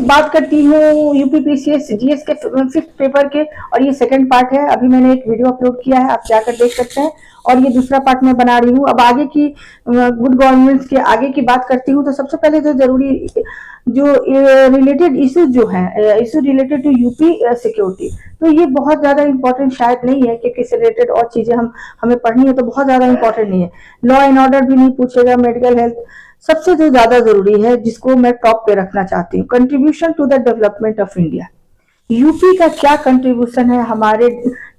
बात करती हूँ यूपीपीसीएस जीएस के फिफ्थ पेपर के, और ये सेकंड पार्ट है। अभी मैंने एक वीडियो अपलोड किया है, आप जाकर देख सकते हैं, और ये दूसरा पार्ट मैं बना रही हूँ। अब आगे की गुड गवर्नेंस के आगे की बात करती हूँ, तो सबसे पहले तो जरूरी जो रिलेटेड इश्यूज जो है, issue related to UP security, तो ये बहुत ज्यादा इंपॉर्टेंट शायद नहीं है, क्योंकि इससे रिलेटेड और चीजें हमें पढ़नी है, तो बहुत ज्यादा इंपॉर्टेंट नहीं है। लॉ एंड ऑर्डर भी नहीं पूछेगा, मेडिकल हेल्थ। सबसे जो ज्यादा जरूरी है, जिसको मैं टॉप पे रखना चाहती हूँ, contribution to the development of India. UP का क्या कंट्रीब्यूशन है हमारे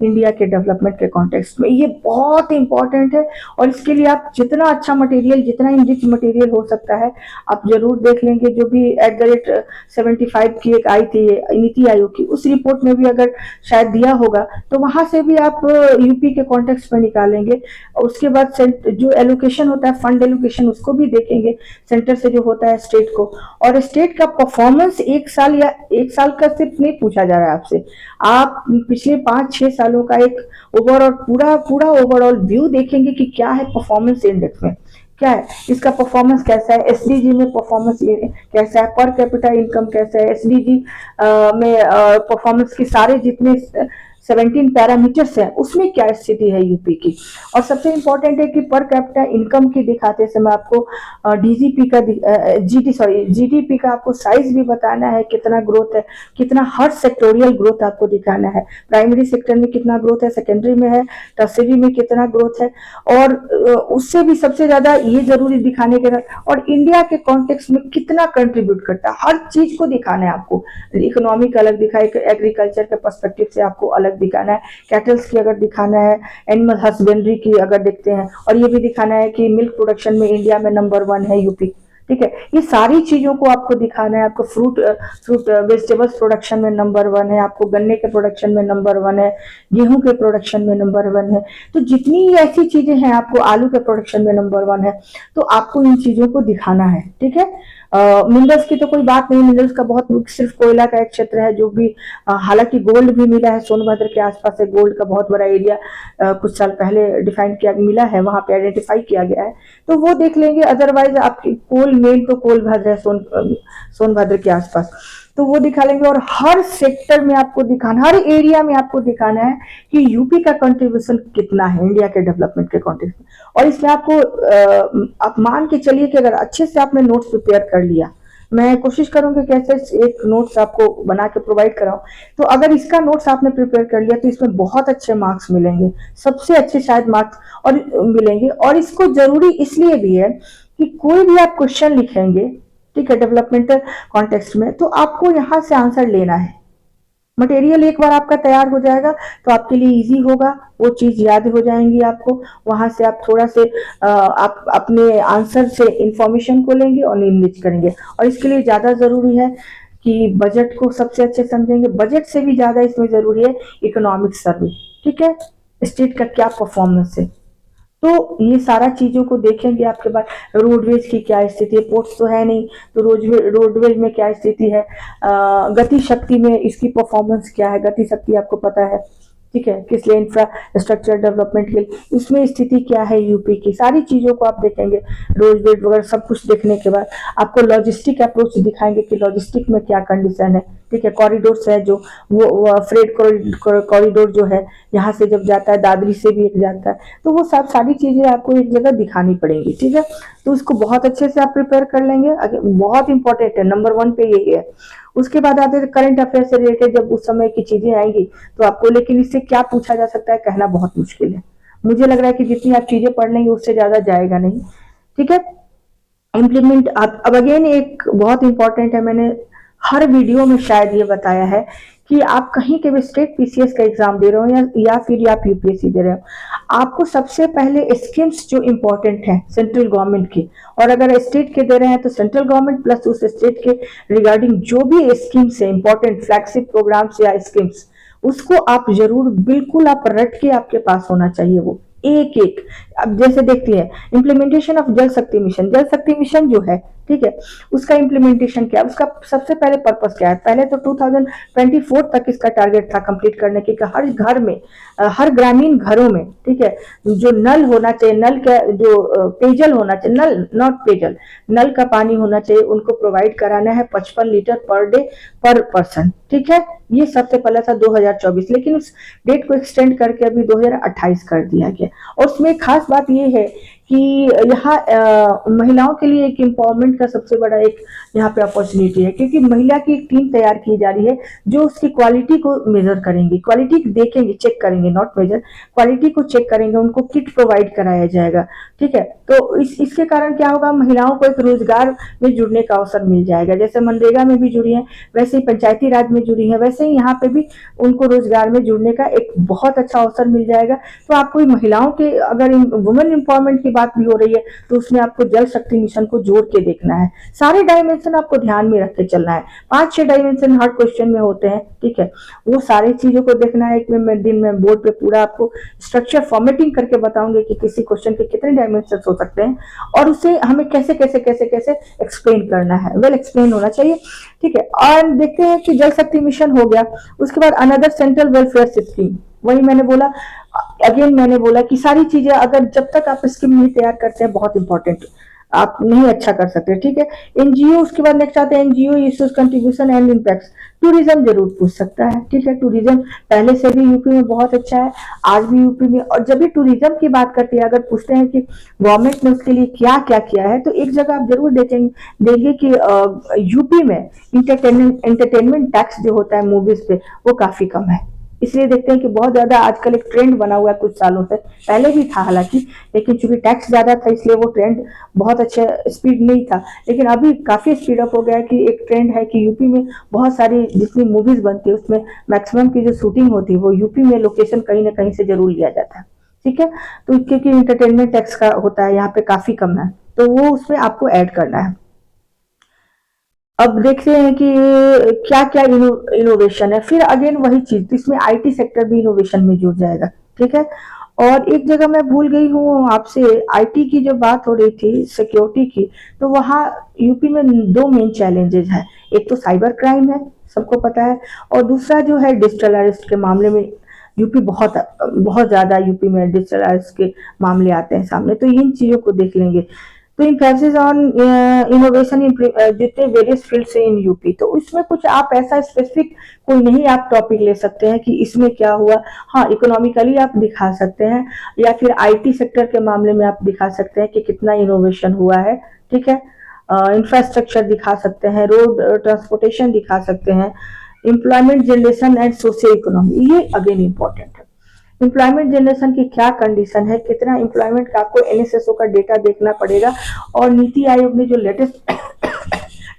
इंडिया के डेवलपमेंट के कॉन्टेक्स्ट में, ये बहुत इंपॉर्टेंट है। और इसके लिए आप जितना अच्छा मटेरियल, जितना इनरिच मटेरियल हो सकता है, आप जरूर देख लेंगे। जो भी @75 की एक आई थी नीति आयोग की, उस रिपोर्ट में भी अगर शायद दिया होगा, तो वहां से भी आप यूपी के कॉन्टेक्स्ट में निकालेंगे। और उसके बाद जो एलोकेशन होता है, फंड एलोकेशन, उसको भी देखेंगे, सेंटर से जो होता है स्टेट को। और स्टेट का परफॉर्मेंस एक साल या एक साल का सिर्फ नहीं पूछा जा रहा है आपसे, आप पिछले 5-6 सालों का एक ओवरऑल पूरा ओवरऑल व्यू देखेंगे कि क्या है परफॉर्मेंस इंडेक्स में, क्या है इसका परफॉर्मेंस, कैसा है एसडीजी में परफॉर्मेंस कैसा है, पर कैपिटा इनकम कैसा है एसडीजी में परफॉर्मेंस की सारे जितने 17 पैरामीटर्स हैं, उसमें क्या स्थिति है यूपी की। और सबसे इंपॉर्टेंट है कि पर कैपिटा इनकम की दिखाते समय आपको डीजीपी का जीडीपी का आपको साइज भी बताना है, कितना ग्रोथ है, कितना हर सेक्टोरियल ग्रोथ आपको दिखाना है। प्राइमरी सेक्टर में कितना ग्रोथ है, सेकेंडरी में है, टर्सरी में कितना ग्रोथ है, और उससे भी सबसे ज्यादा ये जरूरी दिखाने के, और इंडिया के कॉन्टेक्स्ट में कितना कंट्रीब्यूट करता है, हर चीज को दिखाना है आपको। इकोनॉमिक अलग दिखाए, एग्रीकल्चर के पर्सपेक्टिव से आपको अलग दिखाना है, कैटल्स की अगर दिखाना है, एनिमल हस्बेंड्री की अगर देखते हैं, और ये भी दिखाना है कि मिल्क प्रोडक्शन में इंडिया में नंबर 1 है यूपी। ठीक है, ये सारी चीजों को आपको दिखाना है। आपको फ्रूट वेजिटेबल्स प्रोडक्शन में नंबर 1 है, आपको गन्ने के प्रोडक्शन में नंबर 1 है, गेहूं के प्रोडक्शन में नंबर 1 है। तो जितनी ऐसी चीजें हैं, आपको आलू के प्रोडक्शन में नंबर 1 है, तो आपको इन चीजों को दिखाना है। ठीक है, मिनरल्स की तो कोई बात नहीं, मिनरल्स का बहुत सिर्फ कोयला का एक क्षेत्र है जो भी, हालांकि गोल्ड भी मिला है, सोनभद्र के आसपास से गोल्ड का बहुत बड़ा एरिया कुछ साल पहले डिफाइन किया मिला है, वहां पे आइडेंटिफाई किया गया है, तो वो देख लेंगे। अदरवाइज आपकी कोल मेन तो कोलभद्र है, सोनभद्र के आसपास, तो वो दिखा लेंगे। और हर सेक्टर में आपको दिखाना, हर एरिया में आपको दिखाना है कि यूपी का कंट्रीब्यूशन कितना है इंडिया के डेवलपमेंट के कॉन्टेक्स्ट में। और इसमें आपको आप मान के चलिए कि अगर अच्छे से आपने नोट्स प्रिपेयर कर लिया, मैं कोशिश करूंगी कैसे एक नोट्स आपको बना के प्रोवाइड कराऊं, तो अगर इसका नोट्स आपने प्रिपेयर कर लिया तो इसमें बहुत अच्छे मार्क्स मिलेंगे, सबसे अच्छे शायद मार्क्स और मिलेंगे। और इसको जरूरी इसलिए भी है कि कोई भी आप क्वेश्चन लिखेंगे, ठीक है, डेवलपमेंटल कॉन्टेक्स्ट में, तो आपको यहाँ से आंसर लेना है। मटेरियल एक बार आपका तैयार हो जाएगा तो आपके लिए इजी होगा, वो चीज याद हो जाएंगी आपको। वहां से आप थोड़ा से आप अपने आंसर से इंफॉर्मेशन को लेंगे और इनरिच करेंगे। और इसके लिए ज्यादा जरूरी है कि बजट को सबसे अच्छे समझेंगे, बजट से भी ज्यादा इसमें जरूरी है इकोनॉमिक सर्वे। ठीक है, स्टेट का क्या परफॉर्मेंस है, तो ये सारा चीजों को देखेंगे। आपके पास रोडवेज की क्या स्थिति है, पोर्ट्स तो है नहीं, तो रोडवेज में क्या स्थिति है, गति शक्ति में इसकी परफॉर्मेंस क्या है, गति शक्ति आपको पता है, ठीक है, किस लिए इंफ्रास्ट्रक्चर डेवलपमेंट के लिए, इसमें स्थिति क्या है यूपी की, सारी चीजों को आप देखेंगे। रोडवेज वगैरह सब कुछ देखने के बाद आपको लॉजिस्टिक अप्रोच दिखाएंगे कि लॉजिस्टिक में क्या कंडीशन है। ठीक है, कॉरिडोर्स है जो वो फ्रेट कॉरिडोर जो है, यहाँ से जब जाता है दादरी से भी एक जाता है, तो वो सब सारी चीजें आपको एक जगह दिखानी पड़ेंगी। ठीक है, तो उसको बहुत अच्छे से आप प्रिपेयर कर लेंगे। बहुत इंपॉर्टेंट है, नंबर 1 पे यही है। उसके बाद आते हैं करंट अफेयर से रिलेटेड, जब उस समय की चीजें आएंगी तो आपको, लेकिन इससे क्या पूछा जा सकता है कहना बहुत मुश्किल है। मुझे लग रहा है कि जितनी आप चीजें पढ़ लेंगे उससे ज्यादा जाएगा नहीं। ठीक है, इम्प्लीमेंट अब अगेन एक बहुत इंपॉर्टेंट है, मैंने हर वीडियो में शायद ये बताया है कि आप कहीं के भी स्टेट पीसीएस का एग्जाम दे रहे हो या फिर आप यूपीएससी दे रहे हो, आपको सबसे पहले स्कीम्स जो इम्पोर्टेंट है सेंट्रल गवर्नमेंट की, और अगर स्टेट के दे रहे हैं तो सेंट्रल गवर्नमेंट प्लस उस स्टेट के रिगार्डिंग जो भी स्कीम्स है, इंपॉर्टेंट फ्लैगशिप प्रोग्राम्स या स्कीम्स, उसको आप जरूर बिल्कुल आप रट के आपके पास होना चाहिए वो एक एक। अब जैसे देखती है इम्प्लीमेंटेशन ऑफ जल शक्ति मिशन जो है ठीक है, उसका इम्प्लीमेंटेशन क्या है, उसका सबसे पहले पर्पस क्या है। पहले तो 2024 तक इसका टारगेट था कंप्लीट करने की, कि हर घर में, हर ग्रामीण घरों में, ठीक है, जो नल होना चाहिए, नल का जो पेयजल होना चाहिए, नल नॉट पेयजल, नल का पानी होना चाहिए, उनको प्रोवाइड कराना है 55 लीटर पर डे पर पर्सन, ठीक है। ये सबसे पहला था 2024, लेकिन उस डेट को एक्सटेंड करके अभी 2028 कर दिया गया। और उसमें खास बात ये है कि यहाँ महिलाओं के लिए एक एम्पावरमेंट का सबसे बड़ा एक यहाँ पे अपॉर्चुनिटी है, क्योंकि महिला की एक टीम तैयार की जा रही है जो उसकी क्वालिटी को मेजर करेंगी, क्वालिटी देखेंगे, चेक करेंगे, नॉट मेजर, क्वालिटी को चेक करेंगे, उनको किट प्रोवाइड कराया जाएगा, ठीक है। तो इसके कारण क्या होगा, महिलाओं को एक रोजगार में जुड़ने का अवसर मिल जाएगा। जैसे मनरेगा में भी जुड़ी है, वैसे ही पंचायती राज में जुड़ी है, वैसे ही यहाँ पे भी उनको रोजगार में जुड़ने का एक बहुत अच्छा अवसर मिल जाएगा। तो आपको महिलाओं के, अगर वुमेन एम्पावरमेंट की बात भी हो रही है, तो उसमें आपको जल शक्ति मिशन को जोड़ के देखना है, सारे डायमेंशन आपको ध्यान में रख के चलना है। 5-6 डायमेंशन हर क्वेश्चन में होते हैं, ठीक है, वो सारी चीजों को देखना है। एक में दिन में बोर्ड पे पूरा आपको स्ट्रक्चर फॉर्मेटिंग करके बताऊंगे कि किसी क्वेश्चन के कितने डायमेंशन हो सकते हैं और उसे हमें कैसे कैसे कैसे कैसे एक्सप्लेन करना है, वेल एक्सप्लेन होना चाहिए, ठीक है। और देखते हैं कि जल शक्ति मिशन हो गया, उसके बाद अनदर सेंट्रल वेलफेयर स्कीम, वही मैंने बोला, अगेन मैंने बोला कि सारी चीजें अगर जब तक आप स्कीम नहीं तैयार करते हैं, बहुत इंपॉर्टेंट, आप नहीं अच्छा कर सकते, ठीक है। एनजीओ, उसके बाद नेक्स्ट आते हैं NGO issues, contribution and impact. Tourism जरूर पूछ सकता है, ठीक है, टूरिज्म पहले से भी यूपी में बहुत अच्छा है, आज भी यूपी में। और जब भी टूरिज्म की बात करते हैं, अगर पूछते हैं कि गवर्नमेंट ने उसके लिए क्या क्या किया है, तो एक जगह आप जरूर देंगे कि यूपी में एंटरटेनमेंट टैक्स जो होता है मूवीज पे, वो काफी कम है। इसलिए देखते हैं कि बहुत ज्यादा आजकल एक ट्रेंड बना हुआ है कुछ सालों से, पहले भी था हालांकि, लेकिन चूंकि टैक्स ज्यादा था इसलिए वो ट्रेंड बहुत अच्छा स्पीड नहीं था, लेकिन अभी काफी स्पीड अप हो गया है कि एक ट्रेंड है कि यूपी में बहुत सारी जितनी मूवीज बनती है उसमें मैक्सिमम की जो शूटिंग होती है वो यूपी में लोकेशन कहीं ना कहीं से जरूर लिया जाता है, ठीक है। तो क्योंकि इंटरटेनमेंट टैक्स का होता है यहाँ पे काफी कम है, तो वो उसमें आपको ऐड करना है। अब देखते हैं कि क्या क्या इनोवेशन है, फिर अगेन वही चीज, तो इसमें आईटी सेक्टर भी इनोवेशन में जुड़ जाएगा, ठीक है। और एक जगह मैं भूल गई हूँ आपसे, आईटी की जो बात हो रही थी सिक्योरिटी की, तो वहाँ यूपी में 2 मेन चैलेंजेस है, एक तो साइबर क्राइम है, सबको पता है, और दूसरा जो है डिजिटल अरेस्ट के मामले में यूपी बहुत बहुत ज्यादा, यूपी में डिजिटल अरेस्ट के मामले आते हैं सामने, तो इन चीजों को देख लेंगे। तो इम्फेसिस ऑन इनोवेशन जितने वेरियस फील्ड से इन यूपी, तो इसमें कुछ आप ऐसा स्पेसिफिक कोई नहीं आप टॉपिक ले सकते हैं कि इसमें क्या हुआ, हाँ इकोनॉमिकली आप दिखा सकते हैं, या फिर आईटी सेक्टर के मामले में आप दिखा सकते हैं कि कितना इनोवेशन हुआ है, ठीक है। इंफ्रास्ट्रक्चर दिखा सकते हैं, रोड ट्रांसपोर्टेशन दिखा सकते हैं, employment generation and social economy, ये अगेन इंपॉर्टेंट है। एम्प्लॉयमेंट जनरेशन की क्या कंडीशन है, कितना एम्प्लॉयमेंट का आपको एनएसएसओ का डेटा देखना पड़ेगा, और नीति आयोग ने जो लेटेस्ट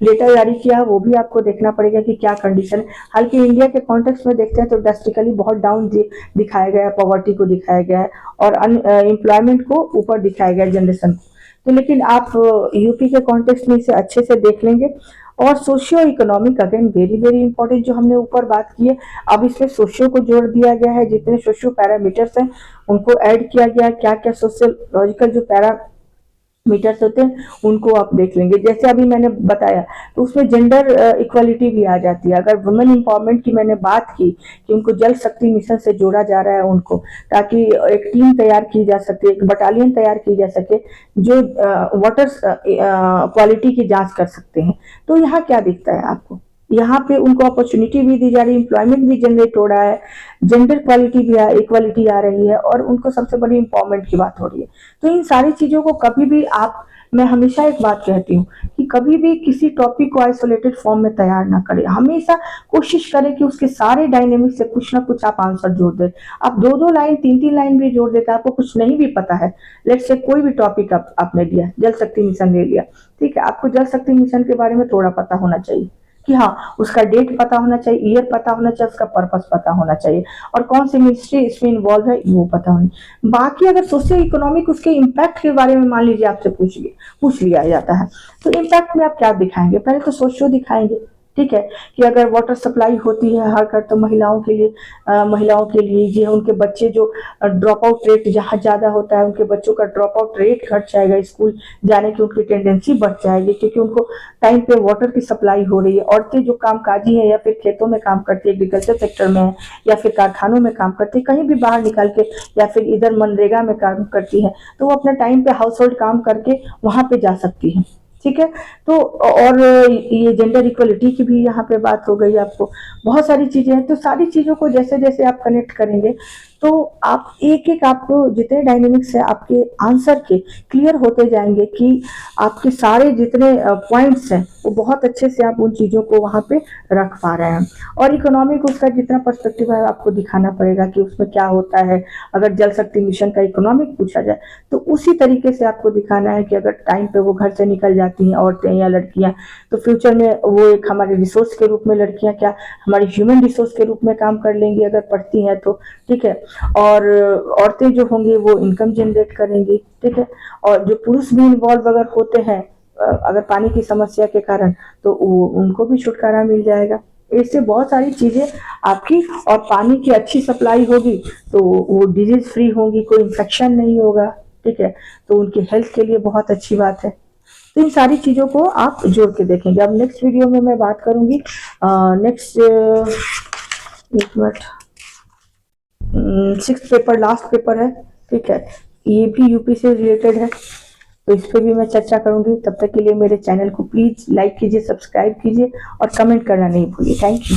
डेटा जारी किया वो भी आपको देखना पड़ेगा कि क्या कंडीशन है। हालांकि इंडिया के कॉन्टेक्स्ट में देखते हैं तो ड्रास्टिकली बहुत डाउन दिखाया गया है, पॉवर्टी को दिखाया गया है, और एम्प्लॉयमेंट को ऊपर दिखाया गया है, जनरेशन को। तो लेकिन आप यूपी के कॉन्टेक्स्ट में इसे अच्छे से देख लेंगे। और socio economic again very very important, जो हमने ऊपर बात की है, अब इसमें सोशियो को जोड़ दिया गया है, जितने सोशियो पैरामीटर्स हैं उनको ऐड किया गया है, क्या क्या सोशियोलॉजिकल जो पैरामीटर्स होते हैं उनको आप देख लेंगे। जैसे अभी मैंने बताया, तो उसमें जेंडर इक्वालिटी भी आ जाती है। अगर वुमेन एम्पावरमेंट की मैंने बात की कि उनको जल शक्ति मिशन से जोड़ा जा रहा है उनको, ताकि एक टीम तैयार की जा सके, एक बटालियन तैयार की जा सके जो वाटर क्वालिटी की जांच कर सकते हैं। तो यहाँ क्या दिखता है आपको, यहाँ पे उनको अपॉर्चुनिटी भी दी जा रही है, एम्प्लॉयमेंट भी जनरेट हो रहा है, जेंडर क्वालिटी भी इक्वालिटी आ रही है, और उनको सबसे बड़ी एम्पावरमेंट की बात हो रही है। तो इन सारी चीजों को कभी भी आप, मैं हमेशा एक बात कहती हूँ कि कभी भी किसी टॉपिक को आइसोलेटेड फॉर्म में तैयार ना करें, हमेशा कोशिश करें कि उसके सारे डायनेमिक से कुछ ना कुछ आप आंसर जोड़ दें। आप 2-2 लाइन 3-3 लाइन भी जोड़ देते हैं, आपको कुछ नहीं भी पता है, लेट्स से कोई भी टॉपिक आपने लिया, जल शक्ति मिशन ले लिया, ठीक है, आपको जल शक्ति मिशन के बारे में थोड़ा पता होना चाहिए कि हाँ उसका डेट पता होना चाहिए, ईयर पता होना चाहिए, उसका पर्पस पता होना चाहिए, और कौन सी मिनिस्ट्री इसमें इन्वॉल्व है वो पता होना। बाकी अगर सोशियो इकोनॉमिक उसके इम्पैक्ट के बारे में मान लीजिए आपसे पूछ लिया जाता है, तो इम्पैक्ट में आप क्या दिखाएंगे, पहले तो सोशियो दिखाएंगे, ठीक है, कि अगर वाटर सप्लाई होती है हर घर तो महिलाओं के लिए ये उनके बच्चे जो ड्रॉप आउट रेट जहाँ ज़्यादा होता है उनके बच्चों का ड्रॉप आउट रेट घट जाएगा, स्कूल जाने की उनकी टेंडेंसी बढ़ जाएगी, क्योंकि उनको टाइम पे वाटर की सप्लाई हो रही है। औरतें जो कामकाजी है या फिर खेतों में काम करती है, एग्रीकल्चर सेक्टर में है या फिर कारखानों में काम करती है, कहीं भी बाहर निकाल के या फिर इधर मनरेगा में काम करती है, तो वो अपने टाइम पे हाउस होल्ड काम करके वहां पे जा सकती है। ठीक है, तो और ये जेंडर इक्वलिटी की भी यहाँ पे बात हो गई, आपको बहुत सारी चीजें हैं। तो सारी चीजों को जैसे जैसे आप कनेक्ट करेंगे तो आप एक एक आपको जितने डायनेमिक्स है आपके आंसर के क्लियर होते जाएंगे कि आपके सारे जितने पॉइंट्स हैं वो बहुत अच्छे से आप उन चीजों को वहां पे रख पा रहे हैं। और इकोनॉमिक उसका जितना पर्सपेक्टिव है आपको दिखाना पड़ेगा कि उसमें क्या होता है। अगर जल शक्ति मिशन का इकोनॉमिक पूछा जाए तो उसी तरीके से आपको दिखाना है कि अगर टाइम पे वो घर से निकल जाती हैं औरतें या लड़कियां, तो फ्यूचर में वो एक हमारे रिसोर्स के रूप में लड़कियां क्या हमारी ह्यूमन रिसोर्स के रूप में काम कर लेंगी अगर पढ़ती हैं तो। ठीक है, और औरतें जो होंगी वो इनकम जनरेट करेंगी। ठीक है, और जो पुरुष भी इन्वॉल्व अगर होते हैं अगर पानी की समस्या के कारण तो उनको भी छुटकारा मिल जाएगा। इससे बहुत सारी चीजें आपकी, और पानी की अच्छी सप्लाई होगी तो वो डिजीज फ्री होंगी, कोई इन्फेक्शन नहीं होगा। ठीक है, तो उनकी हेल्थ के लिए बहुत अच्छी बात है। तो इन सारी चीजों को आप जोड़ के देखेंगे। अब नेक्स्ट वीडियो में मैं बात करूंगी नेक्स्ट एक minute 6th paper last paper है। ठीक है, ये भी यूपी से रिलेटेड है तो इस पर भी मैं चर्चा करूंगी। तब तक के लिए मेरे चैनल को प्लीज लाइक कीजिए, सब्सक्राइब कीजिए और कमेंट करना नहीं भूलिए। Thank you.